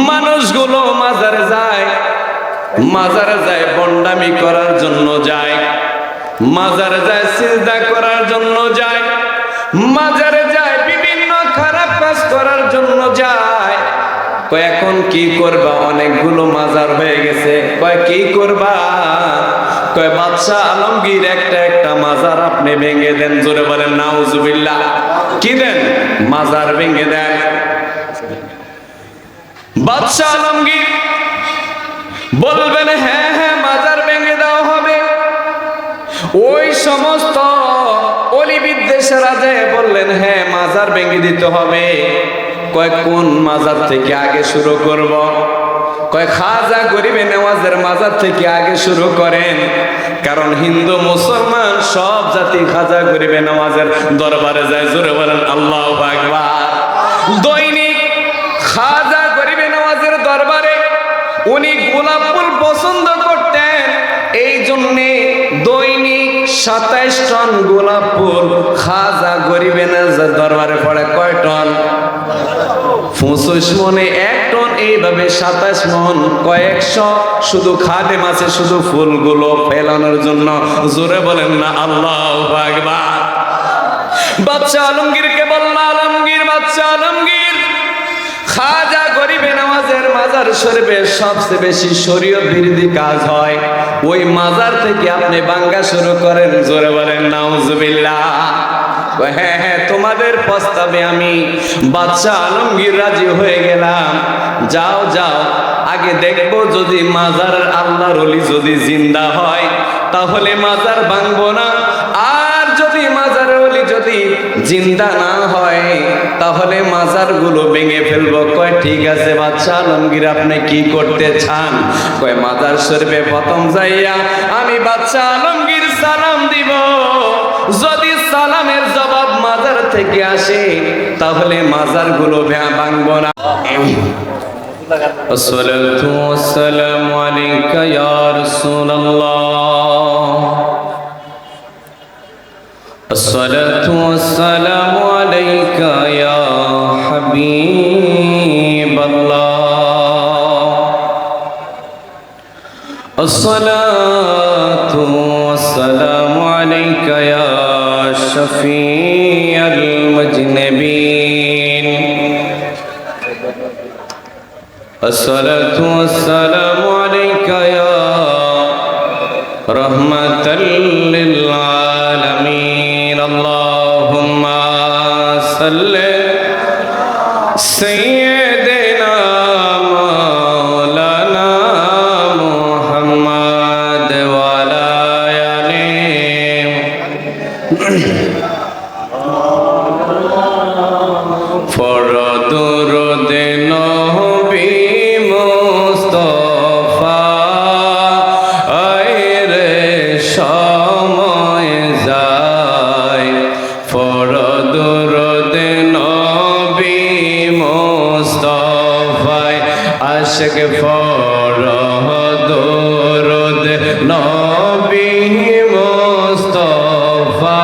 মানুষগুলো মাজারে যায় বন্ডামি করার জন্য যায়, মাজারে যায় সিজদা করার জন্য যায়, মাজারে যায় বিভিন্ন খারাপ কাজ করার জন্য যায়। কয় এখন কি করবা, অনেকগুলো মাজার হয়ে গেছে। কয় কি করবা? কয় বাদশা আলমগীর একটা একটা মাজার আপনি ভেঙে দেন। জোরে বলেন নাউজুবিল্লাহ। কি দেন? মাজার ভেঙে দেন। বাদশা আলমগীর বলবেন হ্যাঁ হ্যাঁ মাজার ভেঙে দেওয়া হবে। ওই সমস্ত অলি বিদ্বেষীরা যায় বললেন হ্যাঁ মাজার ভেঙে দিতে হবে। কয় কোন মাজার থেকে আগে শুরু করব? কয় খাজা গরিবে নেওয়াজের মাজার থেকে আগে শুরু করেন, কারণ হিন্দু মুসলমান সব জাতি খাজা গরিবে নেওয়াজের দরবারে যায়। জোরে বলেন আল্লাহু আকবার। দৈনিক খাজা গরিবে নেওয়াজের দরবারে উনি গোলাপ ফুল পছন্দ করতেন, এই জন্যে দৈনিক 27 টন গোলাপ ফুল খাজা গরিবে নেওয়াজের দরবারে পড়ে। কয় টন? 25 মনে 1 টন, এইভাবে 27 মন, কয়েকশো শুধু খাদেম আছে শুধু ফুলগুলো ফেলানোর জন্য। জোরে বলেন না আল্লাহু আকবার। বাদশা আলমগীরকে বলল আলমগীর, বাদশা আলমগীর, খাজা গরিবে নওয়াজের মাজার শরীফে সবচেয়ে বেশি শরীয়ত বিরোধী কাজ হয়, ওই মাজার থেকে আপনি ভাঙা শুরু করেন। জোরে বলেন নাউজুবিল্লাহ। হ্যাঁ হ্যাঁ তোমাদের প্রস্তাবে আমি বাদশা আলমগীর রাজি হয়ে গেলাম। যাও যাও, আগে দেখবো যদি মাজার আল্লাহর ওলি যদি জিন্দা হয় তাহলে মাজার ভাঙবো না, আর যদি মাজার ওলি যদি জিন্দা না হয় তাহলে মাজারগুলো ভেঙে ফেলবো। কয় ঠিক আছে বাদশা আলমগীর আপনি কি করতে চান? কয় মাজার শরীফে প্রথম যাইয়া আমি বাদশা আলমগীর সালাম দিব, যদি সালামের জবাব মাজার থেকে আসে তাহলে মাজারগুলো ভাঙবো না। আসসালাতু ওয়াসসালামু আলাইকা ইয়া রাসূলুল্লাহ, আসসালাতু ওয়াসসালামু আলাইকা ইয়া হাবিবাল্লাহ, আসসালাতু ওয়াসসালামু আলাইকা ইয়া শফিউল মুজনিবিন, আসসালাতু ওয়াসসালামু আলাইকা ইয়া রাহমাতাল লিল আলামিন, আল্লাহুম্মা সাল্লি সাইয়্যিদিনা মাওলানা মুহাম্মদ ওয়া আলা আলিহি ফরদুরুদে নবী মুস্তাফা আইরে সময় যায়, ফরদুরুদে নবী মুস্তাফা আশিক ফরদুরুদে নবী মুস্তাফা